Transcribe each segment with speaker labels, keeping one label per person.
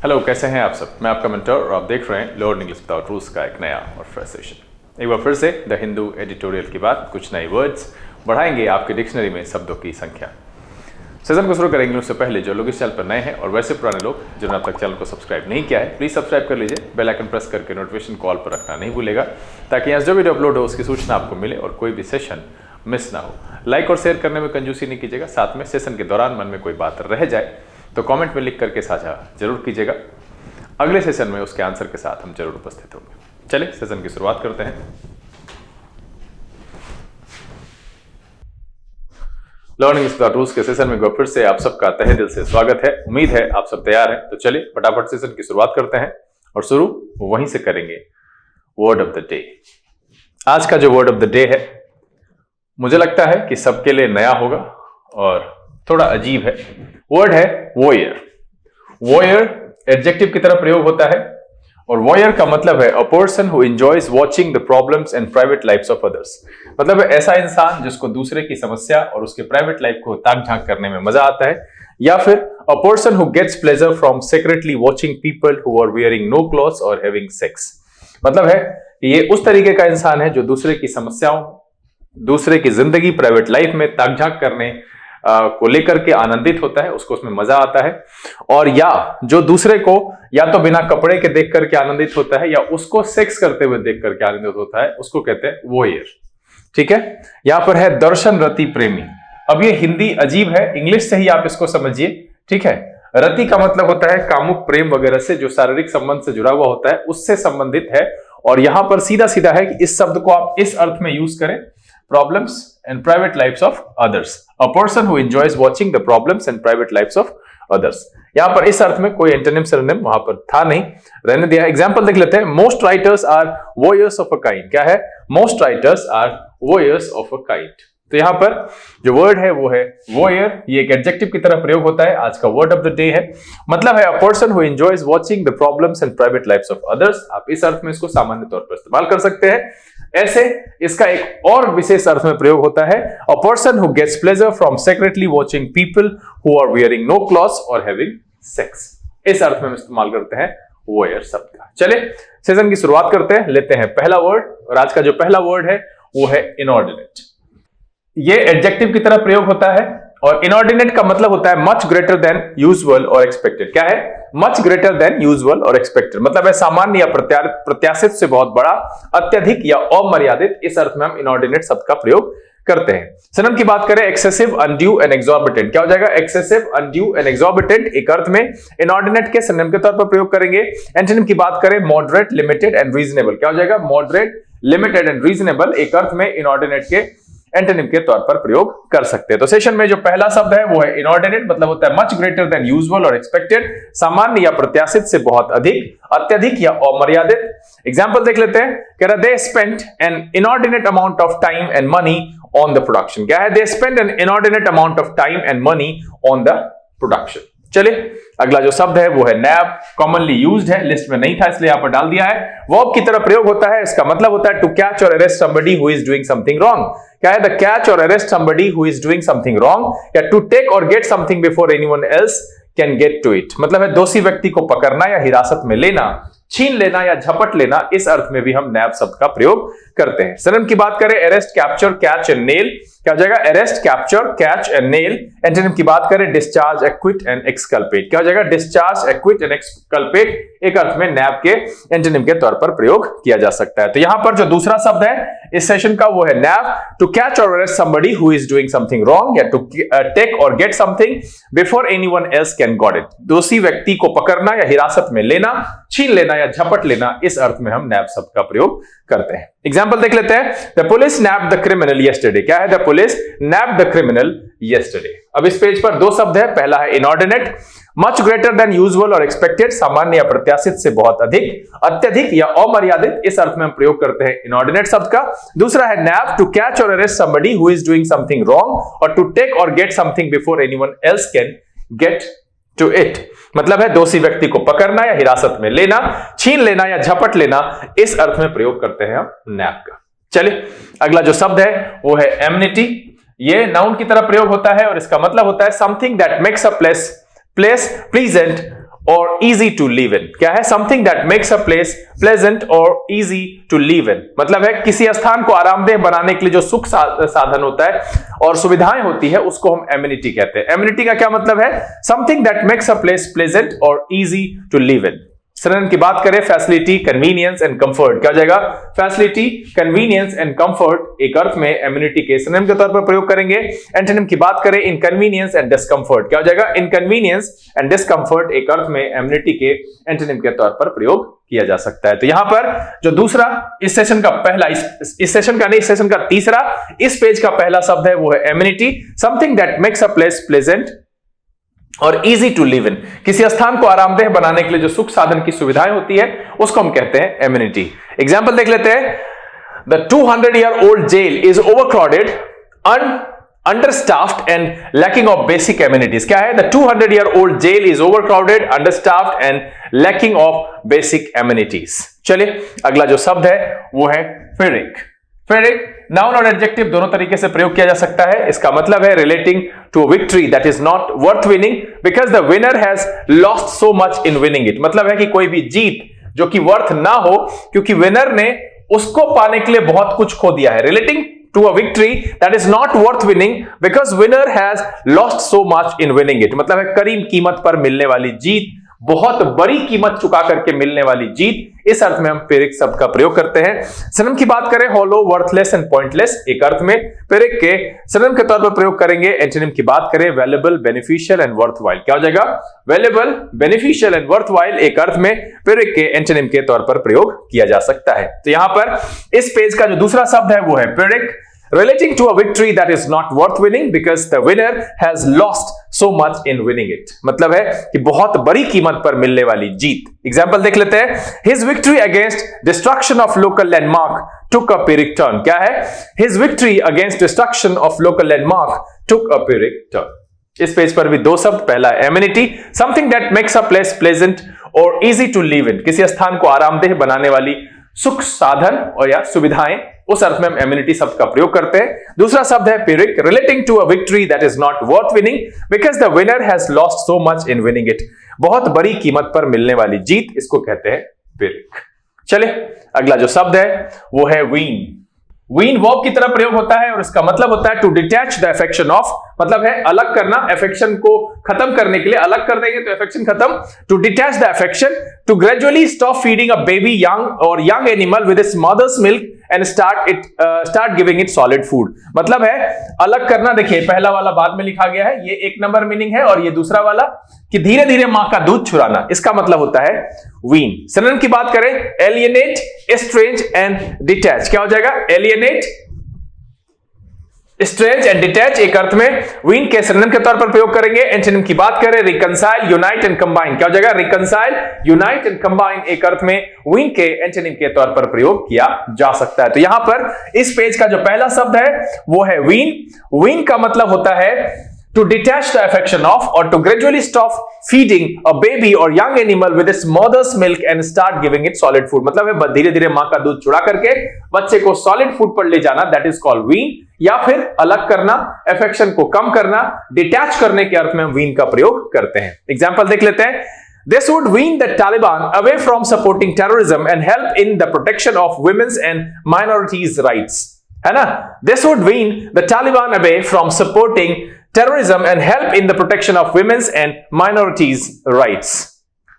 Speaker 1: Hello, कैसे हैं आप सब। मैं आपका मेंटर और आप देख रहे हैं लर्न इंग्लिश विदाउट रूल्स का एक नया और फ्रेश सेशन। एक बार फिर से द हिंदू एडिटोरियल के बाद कुछ नए वर्ड्स बढ़ाएंगे आपके डिक्शनरी में शब्दों की संख्या। सेशन को शुरू करेंगे उससे पहले जो लोग इस चैनल पर नए हैं और वैसे पुराने लोग जिन्होंने अब तक चैनल को सब्सक्राइब नहीं किया है, प्लीज सब्सक्राइब कर लीजिए। बेल आइकन प्रेस करके नोटिफिकेशन कॉल पर रखना नहीं भूलेगा ताकि यहाँ जो वीडियो अपलोड हो उसकी सूचना आपको मिले और कोई भी सेशन मिस ना हो। लाइक और शेयर करने में कंजूसी नहीं कीजिएगा। साथ में सेशन के दौरान मन में कोई बात रह जाए तो कमेंट में लिख करके साझा जरूर कीजिएगा। अगले सेशन में उसके आंसर के साथ हम जरूर उपस्थित होंगे। चलिए सेशन की शुरुआत करते हैं। लर्निंग विदाउट रूल्स के सेशन में फिर से आप सबका तहे दिल से स्वागत है। उम्मीद है आप सब तैयार हैं। तो चलिए फटाफट सेशन की शुरुआत करते हैं और शुरू वहीं से करेंगे। Word of the day. आज का जो वर्ड ऑफ द डे है मुझे लगता है कि सबके लिए नया होगा और थोड़ा अजीब है। वर्ड है वॉयर। वॉयर एडजेक्टिव की तरह प्रयोग होता है और वॉयर का मतलब है a person who enjoys watching the problems and private lifes of others. मतलब है ऐसा इंसान जिसको दूसरे की समस्या और उसके प्राइवेट लाइफ को ताक झांक करने में मजा आता है। या फिर a person who gets pleasure from secretly watching people who are wearing no clothes or having sex. मतलब है ये उस तरीके का इंसान है जो दूसरे की समस्याओं, दूसरे की जिंदगी, प्राइवेट लाइफ में ताक झांक करने को लेकर के आनंदित होता है, उसको उसमें मजा आता है। और या जो दूसरे को या तो बिना कपड़े के देख करके आनंदित होता है या उसको सेक्स करते हुए देख करके आनंदित होता है, उसको कहते हैं वॉयर। ठीक है। यहां पर है दर्शन रति प्रेमी। अब ये हिंदी अजीब है, इंग्लिश से ही आप इसको समझिए। ठीक है। रति का मतलब होता है कामुक प्रेम वगैरह से, जो शारीरिक संबंध से जुड़ा हुआ होता है उससे संबंधित है। और यहां पर सीधा सीधा है कि इस शब्द को आप इस अर्थ में यूज करें, problems and private lives of others, a person who enjoys watching the problems and private lives of others। यहां पर इस अर्थ में कोई एंटोनिम सिनोनिम वहां पर था नहीं, रहने दिया। एग्जांपल देख लेते हैं। Most writers are voyeurs of a kind. क्या है? Most writers are voyeurs of a kind. तो यहां पर जो वर्ड है वो है वॉयर। ये एक एडजेक्टिव की तरह प्रयोग होता है। आज का वर्ड ऑफ द डे है, मतलब है a person who enjoys watching the problems and private lifes of others. आप इस अर्थ में इसको सामान्य तौर पर इस्तेमाल कर सकते हैं। ऐसे इसका एक और विशेष अर्थ में प्रयोग होता है a person who gets pleasure from secretly watching people who are wearing no clothes or having sex. इस अर्थ में इस्तेमाल करते हैं वॉयर शब्द का। चलिए सेशन की शुरुआत करते हैं। लेते हैं पहला वर्ड, और आज का जो पहला वर्ड है वो है इनऑर्डिनेट। ये एडजेक्टिव की तरह प्रयोग होता है और इनऑर्डिनेट का मतलब होता है much greater than usual or expected. क्या है? Much greater than usual or expected, मतलब है सामान्य या प्रत्याशित से बहुत बड़ा, अत्यधिक या अमर्यादित। इस अर्थ में हम इनऑर्डिनेट शब्द का प्रयोग करते हैं। सिनोनिम की बात करें, एक्सेसिव, अनड्यू एंड एक्सॉर्बिटेंट। क्या हो जाएगा? एक्सेसिव, अनड्यू एंड एक्सॉर्बिटेंट एक अर्थ में इनऑर्डिनेट के सिनोनिम के तौर पर प्रयोग करेंगे। एंटोनिम की बात करें, मॉडरेट, लिमिटेड एंड रीजनेबल। क्या हो जाएगा? मॉडरेट, लिमिटेड एंड रीजनेबल एक अर्थ में इनऑर्डिनेट के एंटोनिम के तौर पर प्रयोग कर सकते हैं। तो सेशन में जो पहला शब्द है वो है इनऑर्डिनेट, मतलब होता है much greater than usual or expected, सामान्य या प्रत्याशित से बहुत अधिक, अत्यधिक या अमर्यादित। एग्जांपल देख लेते हैं। कह रहा they spent an inordinate amount of time and money on the production. क्या है? They spend an inordinate amount of time and money on the production. चलिए अगला जो शब्द है वो है नैप। कॉमनली यूज्ड है, लिस्ट में नहीं था इसलिए यहां पर डाल दिया है। वर्ब की तरह प्रयोग होता है। इसका मतलब होता है to catch or arrest somebody who is doing something wrong. क्या है? The catch or arrest somebody who is doing something wrong. या to take or get something before anyone else can get to it, मतलब है दोषी व्यक्ति को पकड़ना या हिरासत में लेना, छीन लेना या झपट लेना। इस अर्थ में भी हम नैप शब्द का प्रयोग करते हैं। सिनोनिम की बात करें, arrest, capture, catch and nail. क्या हो जाएगा? Arrest, capture, catch and nail. Antonym की बात करें, डिस्चार्ज, एक्विट एंड एक्सकल्पेट। क्या हो जाएगा? डिस्चार्ज, एक्विट एंड एक्सकल्पेट एक अर्थ में नैप के एंटोनिम के तौर पर प्रयोग किया जा सकता है। तो यहां पर जो दूसरा शब्द है इस सेशन का वो है nab. To catch or arrest somebody who is doing something wrong, या to take or get something before anyone else can got it, दोषी व्यक्ति को पकड़ना या हिरासत में लेना, छीन लेना या झपट लेना। इस अर्थ में हम नैप शब्द का प्रयोग करते हैं। एग्जाम्पल देख लेते हैं। The police nabbed the criminal yesterday. क्या है? The police nabbed the criminal yesterday. अब इस पेज पर दो शब्द है। पहला है inordinate, much greater than usual or expected, सामान्य या प्रत्याशित से बहुत अधिक, अत्यधिक या अमर्यादित। इस अर्थ में हम प्रयोग करते हैं इनऑर्डिनेट शब्द का। दूसरा है nab, to catch or arrest somebody who is doing something wrong और to take or get something before anyone else can get to it, मतलब है दोषी व्यक्ति को पकड़ना या हिरासत में लेना, छीन लेना या झपट लेना। इस अर्थ में प्रयोग करते हैं हम नैप का। चलिए अगला जो शब्द है वो है एमनिटी। ये नाउन की तरह प्रयोग होता है और इसका मतलब होता है something that makes a place pleasant और easy to live in। क्या है? something that makes a place pleasant or easy to live in। मतलब है किसी स्थान को आरामदेह बनाने के लिए जो सुख साधन होता है और सुविधाएं होती है उसको हम एमिनिटी कहते हैं। एमिनिटी का क्या मतलब है? something that makes a place pleasant or easy to live in। Synonym की बात करें, फैसिलिटी, कन्वीनियंस एंड कंफर्ट। क्या हो जाएगा? फैसिलिटी, कन्वीनियंस एंड कंफर्ट एक अर्थ में एमिनिटी के सिनोनिम के तौर पर प्रयोग करेंगे। एंटोनिम की बात करें, इनकन्वीनियंस एंड डिस्कंफर्ट। क्या हो जाएगा? इनकन्वीनियंस एंड डिस्कंफर्ट एक अर्थ में एमिनिटी के एंटोनिम के तौर पर प्रयोग किया जा सकता है। तो यहां पर जो दूसरा इस सेशन का पहला, इस सेशन का नहीं, इस सेशन का तीसरा, इस पेज का पहला शब्द है वो है amenity. Something that makes a place pleasant और इजी टू लिव इन। किसी स्थान को आरामदेह बनाने के लिए जो सुख साधन की सुविधाएं होती है उसको हम कहते हैं एमिनिटी। एग्जांपल देख लेते हैं। The 200-year-old jail is overcrowded, understaffed and lacking of basic amenities। क्या है? The 200-year-old jail is overcrowded, understaffed and lacking of basic amenities। चलिए अगला जो शब्द है वो है फेरिक। फेरिक नाउन और एडजेक्टिव दोनों तरीके से प्रयोग किया जा सकता है। इसका मतलब है relating to a victory that is not worth winning because the winner has lost so much in winning it. मतलब है कि कोई भी जीत जो कि वर्थ ना हो क्योंकि विनर ने उसको पाने के लिए बहुत कुछ खो दिया है। Relating to a victory that is not worth winning because winner has lost so much in winning it. मतलब है करीब कीमत पर मिलने वाली जीत, बहुत बड़ी कीमत चुका करके मिलने वाली जीत, इस अर्थ में हम पेरिक शब्द का प्रयोग करते हैं। सिनोनिम की बात करें, हॉलो, वर्थलेस एंड पॉइंटलेस एक अर्थ में पेरिक के सिनोनिम के तौर पर प्रयोग करेंगे। एंटोनिम की बात करें, वैल्यूएबल, बेनिफिशियल एंड वर्थवाइल। क्या हो जाएगा? वैल्यूएबल, बेनिफिशियल एंड वर्थवाइल एक अर्थ में पेरिक के एंटोनिम के तौर पर प्रयोग किया जा सकता है। तो यहां पर इस पेज का जो दूसरा शब्द है वो है पेरिक, relating to a victory that is not worth winning because the winner has lost so much in winning it। मतलब है कि बहुत बड़ी कीमत पर मिलने वाली जीत। एग्जांपल देख लेते हैं। His victory against destruction of local landmark took a pyrrhic turn। क्या है? His victory against destruction of local landmark took a pyrrhic turn। इस पेज पर भी दो शब्द, पहला amenity, something that makes a place pleasant or easy to live in। किसी स्थान को आरामदेह बनाने वाली सुख साधन और या सुविधाएं, उस अर्थ में हम एमिनिटी शब्द का प्रयोग करते हैं। दूसरा शब्द है pyrrhic, relating to a victory that is not worth winning because the winner has lost so much in winning it. बहुत बड़ी कीमत पर मिलने वाली जीत, इसको कहते हैं पिरिक। चलिए अगला जो शब्द है वो है वीन। वीन वर्ब की तरह प्रयोग होता है और इसका मतलब होता है to detach the affection of. मतलब है अलग करना, अफेक्शन को खत्म करने के लिए अलग कर देंगे तो अफेक्शन खत्म। To detach the affection, to gradually stop feeding a baby young or young animal with its mother's milk and start giving it solid food. मतलब है अलग करना। देखिए पहला वाला बाद में लिखा गया है, ये एक नंबर मीनिंग है, और ये दूसरा वाला कि धीरे धीरे मां का दूध छुड़ाना, इसका मतलब होता है वीन। सिनोनिम की बात करें, एलियनेट, एस्ट्रेंज एंड डिटैच। क्या हो जाएगा? एलियनेट, स्ट्रेंज एंड डिटैच एक अर्थ में वीन के सिनोनिम के तौर पर प्रयोग करेंगे। एंटोनिम की बात करें, रिकंसाइल, यूनाइट एंड कंबाइन। क्या हो जाएगा? रिकंसाइल, यूनाइट एंड कंबाइन एक अर्थ में वीन के एंटोनिम के तौर पर प्रयोग किया जा सकता है। तो यहां पर इस पेज का जो पहला शब्द है वो है वीन। वीन का मतलब होता है to detach the affection of or to gradually stop feeding a baby or young animal with its mother's milk and start giving it solid food। मतलब है धीरे धीरे मां का दूध छुड़ा करके बच्चे को सॉलिड फूड पर ले जाना, दैट इज कॉल्ड वीन। या फिर अलग करना, अफेक्शन को कम करना, डिटैच करने के अर्थ में हम वीन का प्रयोग करते हैं। एग्जांपल देख लेते हैं। This would wean the Taliban away from supporting terrorism and help in the protection of women's and minorities' rights। है ना? This would wean the Taliban away from supporting terrorism and help in the protection of women's and minorities' rights।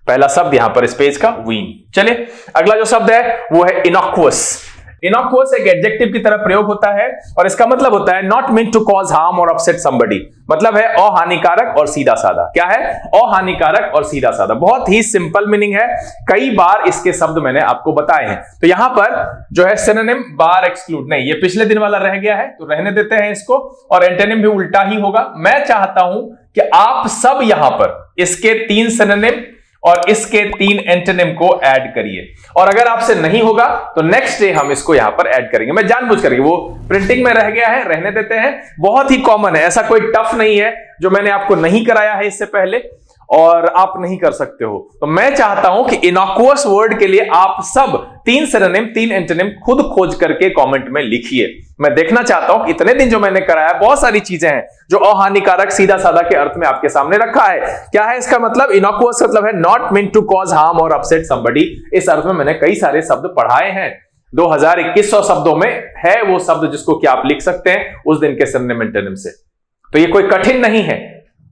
Speaker 1: पहला शब्द यहां पर इस page का Wien. चलिए अगला जो शब्द है वो है इनॉक्वस। इनॉक्वस एक एडजेक्टिव की तरह प्रयोग होता है और इसका मतलब होता है not meant to cause harm or upset somebody. मतलब है अहानिकारक और सीधा साधा। क्या है? अहानिकारक और सीधा साधा। बहुत ही सिंपल मीनिंग है, कई बार इसके शब्द मैंने आपको बताए हैं। तो यहां पर जो है सिनोनिम बार एक्सक्लूड नहीं, ये पिछले दिन वाला रह गया है तो रहने देते हैं इसको, और एंटोनिम भी उल्टा ही होगा। मैं चाहता हूं कि आप सब यहां पर इसके 3 सिनोनिम और इसके 3 एंटोनिम को ऐड करिए, और अगर आपसे नहीं होगा तो नेक्स्ट डे हम इसको यहां पर ऐड करेंगे। मैं जानबूझ करके, वो प्रिंटिंग में रह गया है, रहने देते हैं। बहुत ही कॉमन है, ऐसा कोई टफ नहीं है जो मैंने आपको नहीं कराया है इससे पहले। और आप नहीं कर सकते हो, तो मैं चाहता हूं कि इनॉक्युअस वर्ड के लिए आप सब 3 सिनोनिम 3 एंटोनिम खुद खोज करके कमेंट में लिखिए। मैं देखना चाहता हूं कि इतने दिन जो मैंने कराया, बहुत सारी चीजें हैं जो अहानिकारक सीधा साधा के अर्थ में आपके सामने रखा है। क्या है इसका मतलब? इनॉक्युअस मतलब है not meant to cause harm or upset somebody. इस अर्थ में मैंने कई सारे शब्द पढ़ाए हैं। 2100 शब्दों में है वो शब्द जिसको कि आप लिख सकते हैं उस दिन के सिनोनिम एंटोनिम से। तो ये कोई कठिन नहीं है,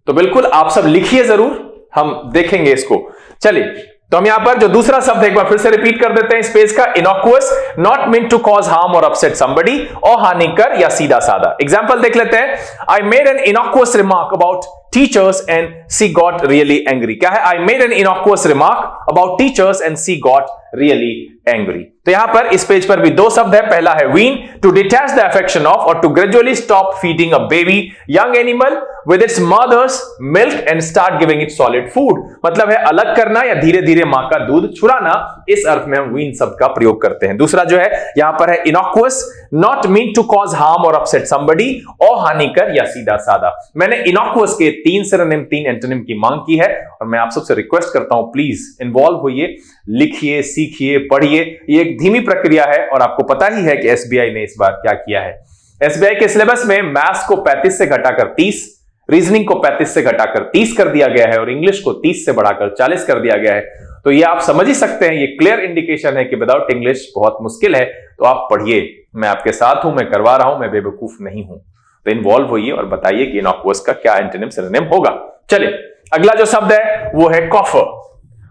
Speaker 1: तो बिल्कुल आप सब लिखिए जरूर, हम देखेंगे इसको। चलिए, तो हम यहां पर जो दूसरा शब्द एक बार फिर से रिपीट कर देते हैं इस पेज का, innocuous, not meant to cause harm or upset somebody, अहानिकर या सीधा साधा। एग्जांपल देख लेते हैं। I made an innocuous remark about teachers and she got really angry. क्या है? I made an innocuous remark about teachers and she got really angry. तो यहां पर इस पेज पर भी 2 शब्द है। पहला है wean, to detach the affection of or to gradually stop feeding a baby young animal with its mother's milk and start giving it solid food. मतलब है अलग करना या धीरे धीरे मां का दूध छुड़ाना। इस अर्थ में हम वीन शब्द का प्रयोग करते हैं। दूसरा जो है यहां पर है innocuous, not meant to cause harm or upset somebody, अहानिकर या सीधा साधा। मैंने इनॉक्युअस के 3 सिनोनिम 3 एंटोनिम की मांग की है और मैं आप सबसे रिक्वेस्ट करता हूं प्लीज इन्वॉल्व होइए, लिखिए, सीखिए, पढ़िए। ये एक धीमी प्रक्रिया है और आपको पता ही है कि एसबीआई ने इस बार क्या किया है। एसबीआई के सिलेबस में मैथ्स को 35 से घटाकर 30, रीजनिंग को 35 से घटाकर 30 कर दिया गया है और इंग्लिश को 30 से बढ़ाकर 40 कर दिया गया है। तो ये आप समझ ही सकते हैं, ये क्लियर इंडिकेशन है कि विदाउट इंग्लिश बहुत मुश्किल है। तो आप पढ़िए, मैं आपके साथ हूं, मैं करवा रहा हूं, मैं बेवकूफ नहीं हूं। तो इन्वॉल्व होइए और बताइए कि इनॉक्युअस का क्या एंटोनिम सिनोनिम होगा। चलिए, अगला जो शब्द है वो है कॉफर।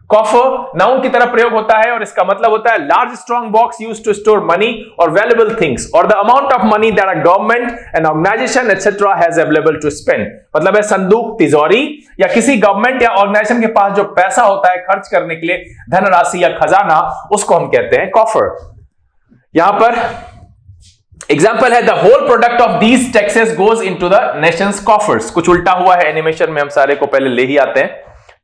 Speaker 1: कॉफर नाउन की तरह प्रयोग होता है और इसका मतलब होता है large strong box used to store money or valuable things और the amount of money that a government and organisation etcetera has available to spend. मतलब है संदूक, तिजोरी या किसी गवर्नमेंट या ऑर्गेनाइजेशन के पास जो पैसा होता है खर्च करने के लिए, धनराशि या खजाना, उसको हम कहते हैं कॉफर। यहां पर एग्जाम्पल है the whole product of these taxes goes into the nation's coffers. कुछ उल्टा हुआ है एनिमेशन में, हम सारे को पहले ले ही आते हैं,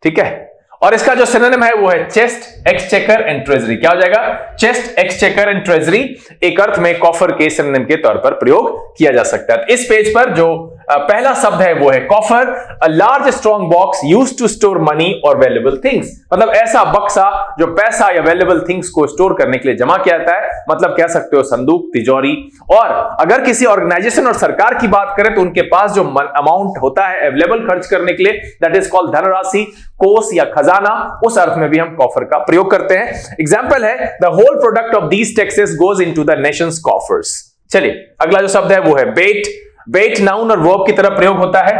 Speaker 1: ठीक है। और इसका जो सिनोनिम है वो है चेस्ट, एक्सचेकर एंड ट्रेजरी। क्या हो जाएगा? चेस्ट, एक्सचेकर एंड ट्रेजरी एक अर्थ में कॉफर के सिनोनिम के तौर पर प्रयोग किया जा सकता है। इस पेज पर जो पहला शब्द है वो है coffer, a large strong box used to store money or valuable things. मतलब ऐसा बक्सा जो पैसा या वैल्यूएबल थिंग्स को स्टोर करने के लिए जमा किया जाता है। मतलब कह सकते हो संदूक, तिजोरी। और अगर किसी ऑर्गेनाइजेशन और सरकार की बात करें तो उनके पास जो अमाउंट होता है अवेलेबल खर्च करने के लिए, दैट इज कॉल्ड धनराशि, कोष या खजाना, उस अर्थ में भी हम कॉफर का प्रयोग करते हैं। एग्जाम्पल है the whole product of these taxes goes into the nation's coffers. चलिए, अगला जो शब्द है वो है बेट। बेट नाउन और वर्ब की तरह प्रयोग होता है।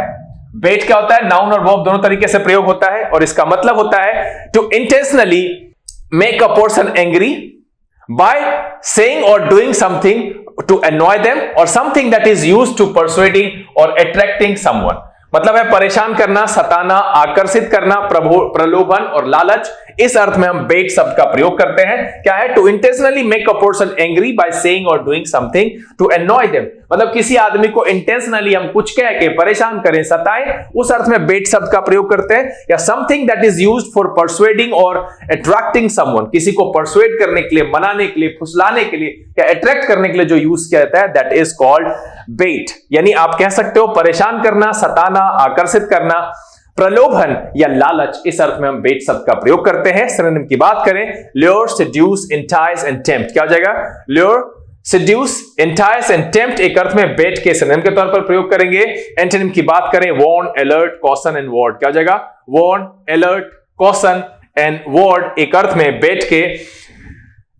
Speaker 1: बेट क्या होता है? नाउन और वर्ब दोनों तरीके से प्रयोग होता है और इसका मतलब होता है to intentionally make a person angry by saying or doing something to annoy them or something that is used to persuading or attracting someone। मतलब है परेशान करना, सताना, आकर्षित करना, प्रलोभन और लालच। इस अर्थ में हम बेट शब्द का प्रयोग करते हैं। क्या है? To intentionally make a person angry by saying or doing something to annoy them। मतलब किसी आदमी को इंटेंशनली हम कुछ कह के परेशान करें, सताएं, उस अर्थ में बेट शब्द का प्रयोग करते हैं। या something that is used for persuading or attracting someone, किसी को परसुएड करने के लिए, मनाने के लिए, फुसलाने के लिए या अट्रैक्ट करने के लिए जो यूज किया जाता है, दैट इज कॉल्ड बेट। यानी आप कह सकते हो परेशान करना, सताना, आकर्षित करना, प्रलोभन या लालच। इस अर्थ में हम बेट शब्द का प्रयोग करते हैं। सिनोनिम की बात करें, lure, seduces, entice and tempt. क्या हो जाएगा? Lure, seduces, entice and tempt एक अर्थ में बेट के सिनोनिम के तौर पर प्रयोग करेंगे। एंटोनिम की बात करें, warn, alert, caution and warn. क्या हो जाएगा? Warn, alert, caution and warn एक अर्थ में बेट के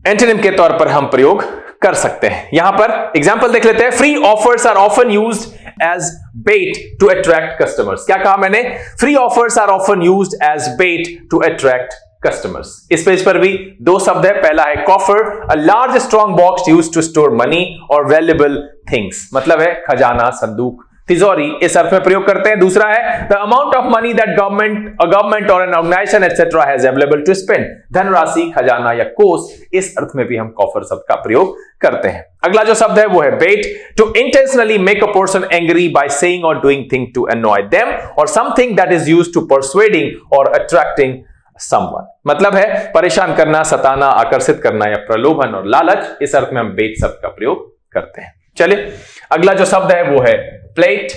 Speaker 1: एंटोनिम के तौर पर हम प्रयोग कर सकते हैं। यहां पर एग्जांपल देख लेते हैं। Free offers are often used as bait to attract customers. क्या कहा मैंने? Free offers are often used as bait to attract customers. इस पेज पर भी 2 शब्द है। पहला है coffer, a large strong box used to store money or valuable things. मतलब है खजाना, संदूक, तिजोरी, इस अर्थ में प्रयोग करते हैं। दूसरा है the amount of money that government or an organization etcetera has available to spend. धनराशि, खजाना या कोष, इस अर्थ में भी हम कॉफर शब्द का प्रयोग करते हैं। अगला जो शब्द है वो है bait, to intentionally make a person angry by saying or doing thing to annoy them or something that is used to persuading or attracting someone. मतलब है परेशान करना, सताना, आकर्षित करना या प्रलोभन और लालच। इस अर्थ में हम बेट शब्द का प्रयोग करते हैं। चलिए, अगला जो शब्द है वो है प्लेट।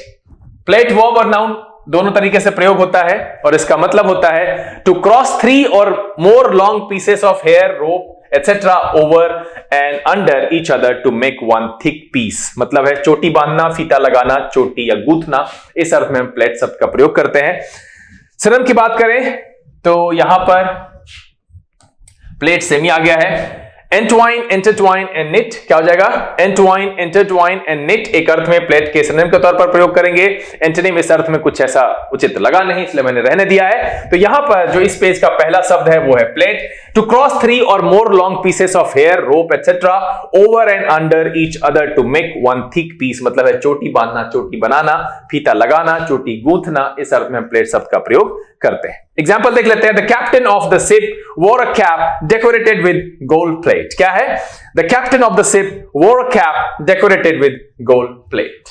Speaker 1: प्लेट वर्ब और नाउन दोनों तरीके से प्रयोग होता है और इसका मतलब होता है to cross 3 or more long pieces of hair, rope etcetera over and under each other to make one thick piece. मतलब है चोटी बांधना, फीता लगाना, चोटी या गूंथना। इस अर्थ में हम प्लेट शब्द का प्रयोग करते हैं। सिनोनिम की बात करें तो यहां पर प्लेट सेमी आ गया है। एंटवाइन, इंटरट्वाइन एंड निट क्या हो जाएगा? एंटवाइन, इंटरट्वाइन एंड निट एक अर्थ में प्लेट के सिनोनिम के तौर पर प्रयोग करेंगे। एंटोनिम इस अर्थ में कुछ ऐसा उचित लगा नहीं, इसलिए मैंने रहने दिया है। तो यहां पर जो इस पेज का पहला शब्द है वो है plate. To cross 3 or more long pieces of hair, rope etcetera over and under each other to make one thick piece. मतलब है चोटी बांधना, चोटी बनाना, फीता लगाना, चोटी गूंथना। इस अर्थ में हम प्लेट शब्द का प्रयोग करते हैं। एग्जाम्पल देख लेते हैं। The captain of the ship wore a cap decorated with gold plate. क्या है? The captain of the ship wore a cap decorated with gold plate.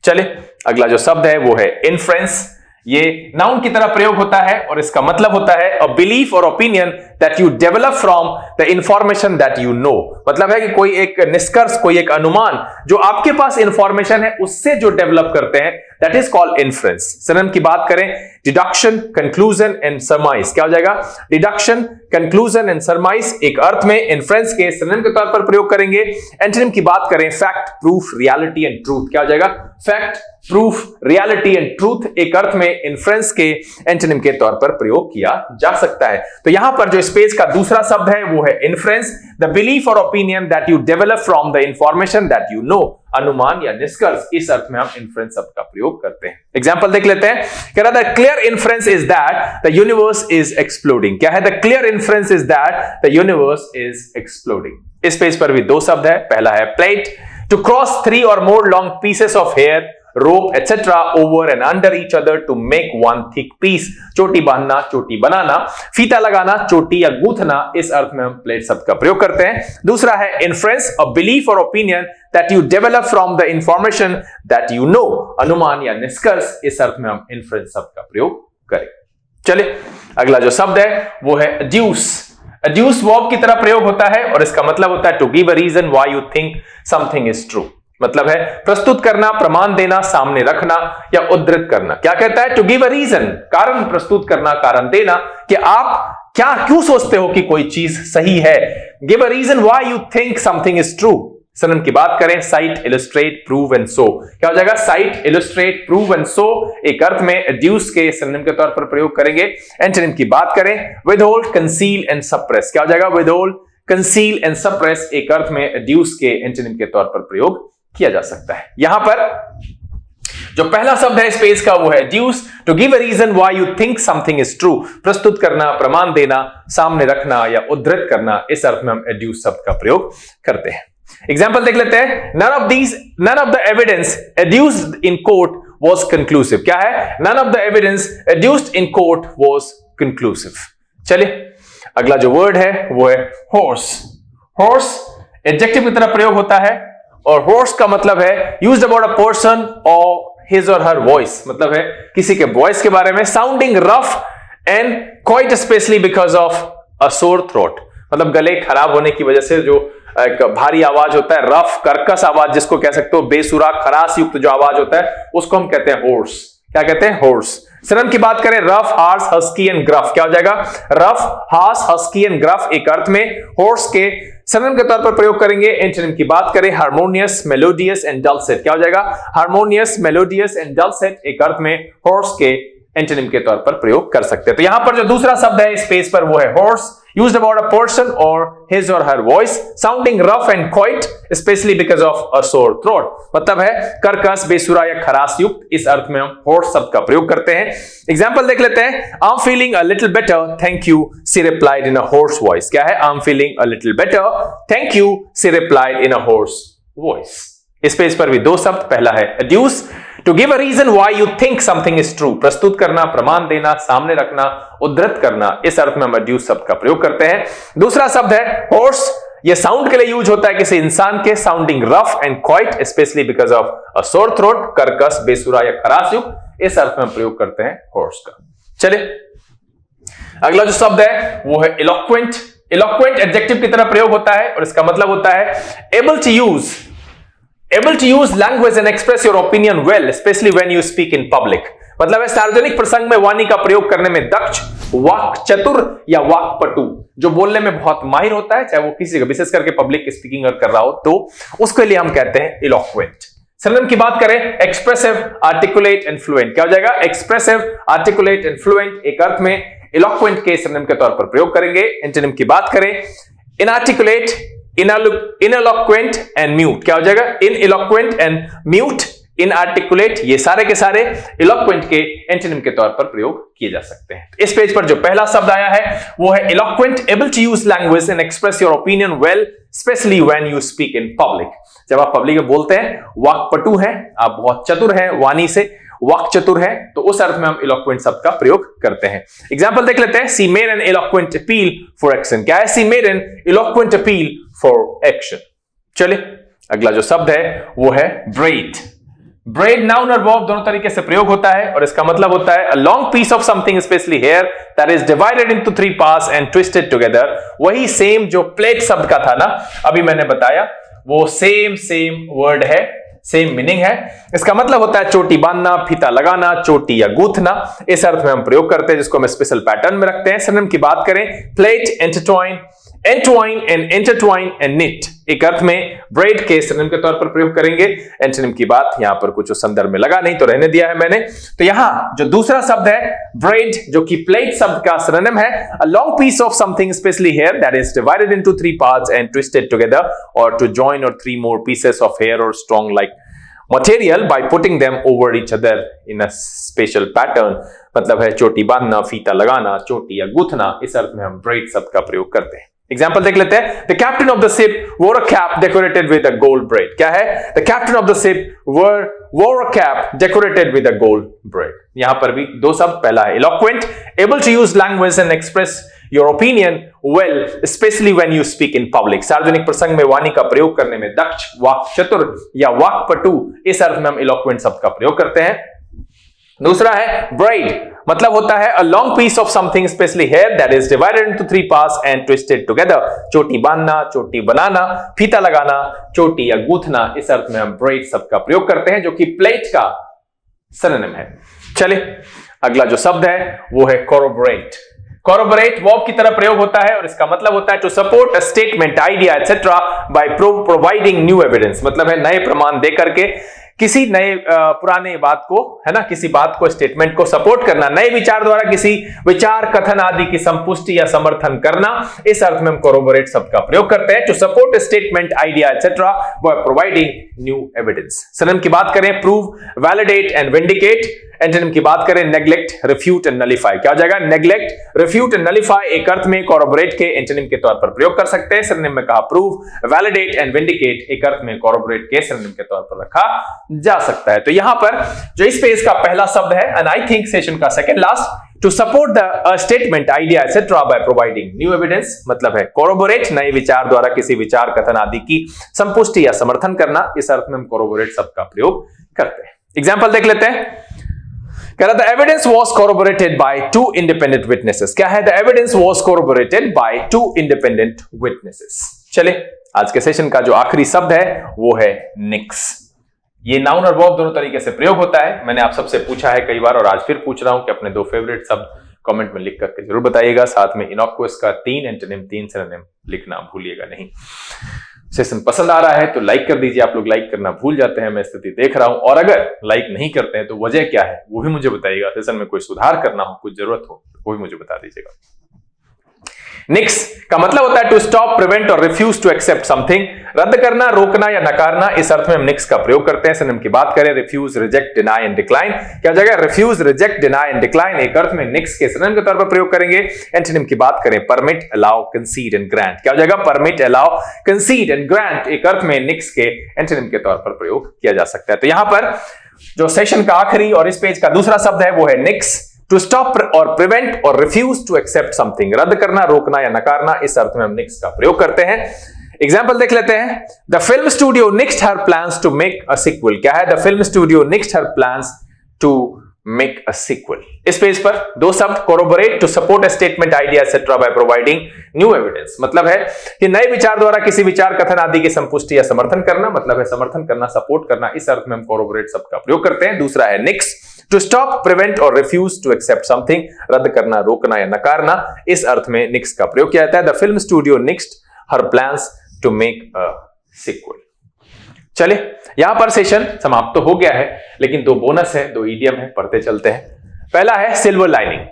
Speaker 1: चले अगला जो शब्द है वो है इन्फ्रेंस। ये नाउन की तरह प्रयोग होता है और इसका मतलब होता है अ बिलीफ और opinion that you develop from the information that you know. मतलब है कि कोई एक निष्कर्ष, कोई एक अनुमान जो आपके पास इंफॉर्मेशन है उससे जो डेवलप करते हैं, that is called inference. Synonym की बात करें डिडक्शन, कंक्लूजन एंड सरमाइज। क्या हो जाएगा? डिडक्शन, कंक्लूजन एंड सरमाइज एक अर्थ में इन्फ्रेंस के सिनोनिम के तौर पर प्रयोग करेंगे। एंटोनिम की बात करें fact, proof, reality and truth. क्या हो जाएगा? Fact, proof, reality and truth एक अर्थ में इन्फ्रेंस के एंटोनिम के तौर पर प्रयोग किया जा सकता है। तो यहां पर जो स्पेस का दूसरा शब्द है वो है इन्फ्रेंस। द बिलीफ और opinion that you develop from the information that you know. अनुमान या निष्कर्ष, इस अर्थ में हम इन्फ्रेंस शब्द का प्रयोग करते हैं। एग्जांपल देख लेते हैं। कह रहा है clear inference is that the universe is exploding. क्या है? The clear inference is that the universe is exploding. इस पेज पर भी दो शब्द है। पहला है plate. To cross 3 or more long pieces of hair, rope etcetera over and under each other to make one thick piece. चोटी बांधना, चोटी बनाना, फीता लगाना, चोटी या गूंथना। इस अर्थ में हम प्लेट शब्द का प्रयोग करते हैं। दूसरा है इन्फ्रेंस, अ बिलीफ और opinion that you develop from the information that you know. अनुमान या निष्कर्ष, इस अर्थ में हम इन्फ्रेंस शब्द का प्रयोग करें। चलिए अगला जो शब्द है वो है अड्यूस। अड्यूस वर्ब की तरह प्रयोग होता है और इसका मतलब होता है to give a reason why you think something is true. मतलब है प्रस्तुत करना, प्रमाण देना, सामने रखना या उद्धृत करना। क्या कहता है? टू गिव अ रीजन, कारण प्रस्तुत करना, कारण देना कि आप क्या क्यों सोचते हो कि कोई चीज सही है। Give a reason why you think something is true. Synonym की बात करें cite, illustrate, prove and show. क्या हो जाएगा? Cite, illustrate, prove and show एक अर्थ में एड्यूस के सिनोनिम के तौर पर प्रयोग करेंगे। एंटोनिम की बात करें विदहोल्ड, कंसील एंड सप्रेस। क्या हो जाएगा? विदहोल्ड, कंसील एंड सप्रेस एक अर्थ में एड्यूस के एंटोनिम के तौर पर प्रयोग किया जा सकता है। यहां पर जो पहला शब्द है इस पेज का वो है adduce. To give a reason why you think something is true. प्रस्तुत करना, प्रमाण देना, सामने रखना या उद्धृत करना। इस अर्थ में हम एड्यूस शब्द का प्रयोग करते हैं। एग्जाम्पल देख लेते हैं। none of the evidence adduced in court was conclusive। क्या है? none of the evidence adduced in court was conclusive। चलिए अगला जो वर्ड है वो है horse। horse एडजेक्टिव की तरह प्रयोग होता है और horse का मतलब है used about a person or his or her voice। मतलब है किसी के वॉइस के बारे में। sounding rough and quite especially because of a sore throat। मतलब गले खराब होने की वजह से जो एक भारी आवाज होता है, रफ कर्कश आवाज जिसको कह सकते हो, बेसुरा खरास युक्त जो आवाज होता है उसको हम कहते हैं होर्स। क्या कहते हैं? होर्स। सिनोनिम की बात करें rough, harsh, husky and gruff. क्या हो जाएगा? Rough, harsh, husky and gruff एक अर्थ में होर्स के सिनोनिम के तौर पर प्रयोग करेंगे। एंटोनिम की बात करें हार्मोनियस, मेलोडियस एंड डलसेट। क्या हो जाएगा? हार्मोनियस, मेलोडियस एंड डलसेट एक अर्थ में होर्स के एंटोनिम के तौर पर प्रयोग कर सकते हैं। तो यहां पर जो दूसरा शब्द है इस पेज पर वो है horse. used about a person or his or her voice, sounding rough and quite especially because of a sore throat। मतलब है कर्कश, बेसुरा या खरास युक्त। इस अर्थ में हम hoarse शब्द का प्रयोग करते हैं। एग्जाम्पल देख लेते हैं। I'm feeling a little better, thank you, she replied in a hoarse voice। क्या है? I'm feeling a little better, thank you, she replied in a hoarse voice। इस पेज पर भी दो शब्द। पहला है adduce, to give a reason why you think something is true. प्रस्तुत करना, प्रमाण देना, सामने रखना, उद्धृत करना। इस अर्थ में हम एड्यूस शब्द का प्रयोग करते हैं। दूसरा शब्द है होर्स। ये साउंड के लिए यूज होता है किसी इंसान के। Sounding rough and quite specially because of a sore throat, कर्कश, बेसुरा या खरास युक्त। इस अर्थ में हम प्रयोग करते हैं होर्स का। चलिए अगला जो शब्द है वो है इलोक्वेंट। इलोक्वेंट एडजेक्टिव की तरह प्रयोग होता है और इसका मतलब होता है able to use language and express your opinion well, especially when you speak in public। मतलब है सार्वजनिक प्रसंग में वाणी का प्रयोग करने में दक्ष, वाक चतुर या वाकपटु, जो बोलने में बहुत माहिर होता है, चाहे वो किसी का विशेष करके पब्लिक स्पीकिंग अगर कर रहा हो तो उसके लिए हम कहते हैं इलोक्वेंट। सिनोनिम की बात करें, एक्सप्रेसिव, आर्टिकुलेट एंड फ्लुएंट। क्या हो जाएगा? एक्सप्रेसिव, आर्टिकुलेट एंड फ्लुएंट एक अर्थ में इलोक्वेंट के सिनोनिम के तौर पर प्रयोग करेंगे। एंटोनिम की बात करें, इनआर्टिकुलेट, इनएलोक्वेंट एंड म्यूट। क्या हो जाएगा? इनएलोक्वेंट एंड म्यूट, इनआर्टिकुलेट, ये सारे के सारे इलोक्वेंट के एंटोनिम के तौर पर प्रयोग किए जा सकते हैं। इस पेज पर जो पहला शब्द आया है वो है eloquent, able to use language and express your opinion well, especially when you speak in public. जब आप पब्लिक में बोलते हैं, वाकपटु हैं, आप बहुत चतुर हैं, वाणी से वाक चतुर है, तो उस अर्थ में हम इलोक्वेंट शब्द का प्रयोग करते हैं। एग्जांपल देख लेते हैं, सी made an eloquent appeal for action. क्या है? सी made an eloquent appeal for action. चलिए अगला जो शब्द है वो है ब्रेड। ब्रेड नाउन और वर्ब दोनों तरीके से प्रयोग होता है और इसका मतलब होता है a long piece of something especially hair that is divided into 3 parts and twisted together. वही सेम जो प्लेट शब्द का था ना, अभी मैंने बताया, वो सेम वर्ड है, सेम मीनिंग है। इसका मतलब होता है चोटी बांधना, फीता लगाना, चोटी या गूंथना, इस अर्थ में हम प्रयोग करते हैं, जिसको हम स्पेशल पैटर्न में रखते हैं। सिनोनिम की बात करें, प्लेट, एंटरट्वाइन, एंटवाइन एंड एंटरट्वाइन एंड निट एक अर्थ में ब्रेड के सिनोनिम के तौर पर प्रयोग करेंगे। एंटोनिम की बात यहां पर कुछ उस संदर्भ में लगा नहीं तो रहने दिया है मैंने। तो यहां जो दूसरा शब्द है ब्रेड, जो कि प्लेट शब्द का सिनोनिम है, a long piece of something especially hair that is divided into 3 parts and twisted together or to join or 3 more pieces of hair or strong like material by putting them over each other in a special pattern। मतलब है चोटी बांधना, फीता लगाना, चोटी या गूंथना, इस अर्थ में हम ब्रेड शब्द का प्रयोग करते हैं। एग्जाम्पल देख लेते हैं, the captain of the ship wore a cap decorated with a gold braid। क्या है? The captain of the ship wore a cap decorated with a gold braid। यहां पर भी दो शब्द, पहला है eloquent, able to use language and express your opinion well, especially when you speak in public। सार्वजनिक प्रसंग में वाणी का प्रयोग करने में दक्ष, वाक चतुर या वाकपटु, इस अर्थ में हम eloquent शब्द का प्रयोग करते हैं। दूसरा है braid, मतलब होता है a long piece of something especially hair that is divided into 3 parts and twisted together। चोटी बांधना, चोटी बनाना, फीता लगाना, चोटी या गूंथना, इस अर्थ में हम braid शब्द का प्रयोग करते हैं, जो कि प्लेट का सिनोनिम है। चलिए अगला जो शब्द है वो है corroborate। corroborate वर्ब की तरह प्रयोग होता है और इसका मतलब होता है to support a statement, idea etc. by providing new evidence। मतलब है नए प्रमाण दे करके किसी नए पुराने बात को, है ना, किसी बात को, स्टेटमेंट को सपोर्ट करना, नए विचार द्वारा किसी विचार, कथन आदि की संपुष्टि या समर्थन करना, इस अर्थ में हम corroborate शब्द का प्रयोग करते हैं, to support a statement, idea etc. by providing new evidence। Synonym की बात करें, prove, validate and vindicate। Antonym की बात करें, नेग्लेक्ट, रिफ्यूट एंड नलिफाई। क्या हो जाएगा? नेग्लेक्ट, रिफ्यूट एंड नलिफाई एक अर्थ में corroborate के एंटोनिम के तौर पर प्रयोग कर सकते हैं। सिनोनिम में कहा प्रूव, वैलिडेट एंड विंडिकेट एक अर्थ में corroborate के सिनोनिम के तौर पर रखा जा सकता है। तो यहां पर जो इस पेज का पहला शब्द है, एंड आई थिंक सेशन का second last, to support the statement, idea etc. by providing new evidence, मतलब है corroborate, नए विचार द्वारा किसी विचार, कथन आदि की संपुष्टि या समर्थन करना, इस अर्थ में हम corroborate शब्द का प्रयोग करते हैं। एग्जाम्पल देख लेते हैं, कह रहा था evidence was corroborated by 2 independent witnesses। क्या है? The evidence was corroborated by 2 independent witnesses। चलिए आज के सेशन का जो आखिरी शब्द है वो है निक्स। ये नाउन और वर्ब दोनों तरीके से प्रयोग होता है। मैंने आप सबसे पूछा है कई बार और आज फिर पूछ रहा हूं कि अपने 2 फेवरेट शब्द कमेंट में लिख करके जरूर बताइएगा। साथ में इनॉक्वस का 3 एंटोनिम, 3 सिनोनिम लिखना भूलिएगा नहीं। सेशन पसंद आ रहा है तो लाइक कर दीजिए। आप लोग लाइक करना भूल जाते हैं, मैं स्थिति देख रहा हूं, और अगर लाइक नहीं करते हैं तो वजह क्या है वो भी मुझे बताइएगा। सेशन में कोई सुधार करना हो, कुछ जरूरत हो तो वो भी मुझे बता दीजिएगा। निक्स का मतलब होता है टू स्टॉप, प्रिवेंट और रिफ्यूज टू एक्सेप्ट समथिंग। रद्द करना, रोकना या नकारना, इस अर्थ में हम निक्स का प्रयोग करते हैं। सिनोनिम की बात करें, refuse, reject, deny and decline. क्या जगह? Refuse, reject, deny and decline एक अर्थ में निक्स के सिनोनिम के तौर पर प्रयोग करेंगे। एंटोनिम की बात करें, परमिट, अलाउ, कंसीड एंड ग्रांट। क्या हो जाएगा? परमिट, अलाउ, कंसीड एंड ग्रांट एक अर्थ में निक्स के एंटोनिम के तौर पर प्रयोग किया जा सकता है। तो यहां पर जो सेशन का आखिरी और इस पेज का दूसरा शब्द है वो है निक्स। टू स्टॉप और प्रिवेंट और रिफ्यूज टू एक्सेप्ट समथिंग, रद्द करना, रोकना या नकारना, इस अर्थ में हम निक्स का प्रयोग करते हैं। एग्जाम्पल देख लेते हैं, the film studio nixed her plans to make a sequel. क्या है? The film studio nixed her plans to make a sequel. इस पेज पर 2 शब्द, corroborate, to support a statement, idea etc. by providing new evidence। मतलब है कि नए विचार द्वारा किसी विचार, कथन आदि की संपुष्टि या समर्थन करना, मतलब है समर्थन करना, सपोर्ट करना, इस अर्थ में हम corroborate शब्द का प्रयोग करते हैं। दूसरा है निक्स, टू स्टॉप, प्रिवेंट और रिफ्यूज टू एक्सेप्ट समथिंग, रद्द करना, रोकना या नकारना, इस अर्थ में निक्स्ट का प्रयोग किया जाता है। The film studio nixed her plans to make a sequel. चलिए यहां पर सेशन समाप्त तो हो गया है, लेकिन दो बोनस है, दो ईडियम है, पढ़ते चलते हैं। पहला है सिल्वर लाइनिंग।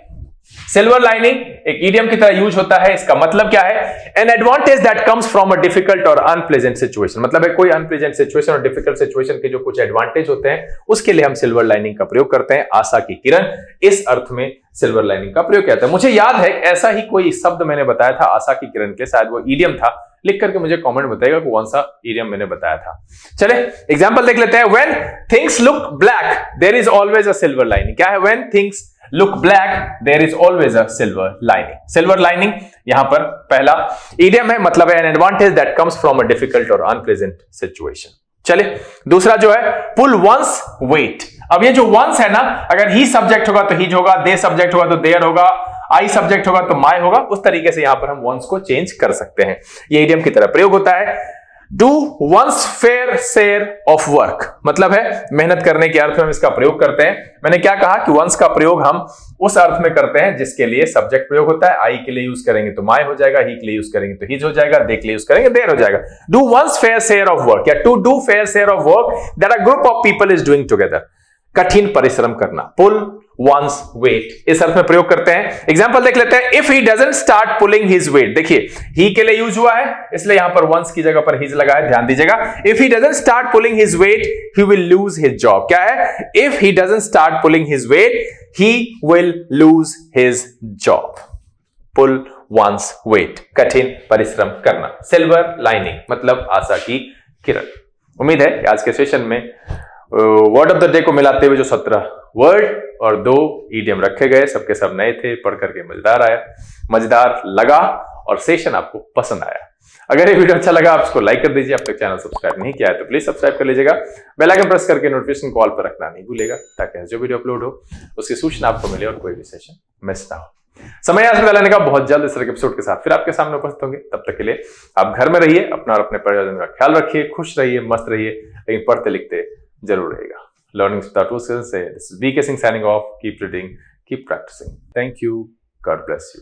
Speaker 1: सिल्वर लाइनिंग एक ईडियम की तरह यूज होता है। इसका मतलब क्या है? An advantage that comes from a difficult or unpleasant situation. मतलब है कोई अनप्लेजेंट सिचुएशन और डिफिकल्ट सिचुएशन के जो कुछ एडवांटेज होते हैं उसके लिए हम सिल्वर लाइनिंग का प्रयोग करते हैं। आशा की किरण, इस अर्थ में सिल्वर लाइनिंग का प्रयोग किया जाता है। मुझे याद है ऐसा ही कोई शब्द मैंने बताया था आशा की किरण के, शायद वो ईडियम था। लिख करके मुझे कमेंट बताइएगा कौन सा ईडियम मैंने बताया था। चले एग्जांपल देख लेते हैं। When things look black there is always a silver lining. क्या है? When things look black there is always a silver lining. Silver lining यहां पर पहला ईडियम है, मतलब है an advantage that comes from a difficult or unpleasant situation. चले दूसरा जो है पुल वंस वेट। अब ये जो वंस है ना, अगर ही सब्जेक्ट होगा तो हिज होगा, दे सब्जेक्ट होगा तो देयर होगा, आई सब्जेक्ट होगा तो माय होगा। उस तरीके से यहां पर हम वंस को चेंज कर सकते हैं। ये ईडियम की तरह प्रयोग होता है। Do one's fair share of work, मतलब है मेहनत करने के अर्थ में हम इसका प्रयोग करते हैं। मैंने क्या कहा कि वंस का प्रयोग हम उस अर्थ में करते हैं जिसके लिए सब्जेक्ट प्रयोग होता है। आई के लिए यूज करेंगे तो माय हो जाएगा, ही के लिए यूज करेंगे तो हिज हो जाएगा, दे के लिए यूज करेंगे देयर हो जाएगा। Do one's fair share of work या to do fair share of work that a group of people is doing together. कठिन परिश्रम करना, पुल वंस वेट, इस अर्थ में प्रयोग करते हैं। एग्जांपल देख लेते हैं। If he doesn't start pulling his wait, देखिए ही के लिए यूज हुआ है इसलिए यहां पर वंस की जगह पर हिज लगा है, ध्यान दीजिएगा। If he doesn't start pulling his weight he will lose his job. क्या है? If he doesn't start pulling his weight he will lose his job. Pull one's weight, कठिन परिश्रम करना। सिल्वर लाइनिंग मतलब आशा की किरण। उम्मीद है कि आज के सेशन में वर्ड ऑफ द डे को मिलाते हुए जो 17 वर्ड और 2 ईडियम रखे गए सबके सब नए थे, पढ़ करके मजेदार आया, मजेदार लगा और सेशन आपको पसंद आया। अगर ये वीडियो अच्छा लगा आप इसको लाइक कर दीजिए। अब तक चैनल सब्सक्राइब नहीं किया है तो प्लीज सब्सक्राइब कर लीजिएगा। बेल आइकन प्रेस करके नोटिफिकेशन कॉल पर रखना नहीं भूलेगा ताकि जो वीडियो अपलोड हो उसकी सूचना आपको मिले और कोई भी सेशन मिस ना हो। समय आज लाने का बहुत जल्द इस तरह के एपिसोड के साथ फिर आपके सामने उपस्थित होंगे। तब तक के लिए आप घर में रहिए, अपना और अपने परिवारजन का ख्याल रखिए, खुश रहिए, मस्त रहिए, लेकिन पढ़ते लिखते जरूर रहेगा। Learning without losing. This is VK Singh signing off. Keep reading, keep practicing. Thank you. God bless you.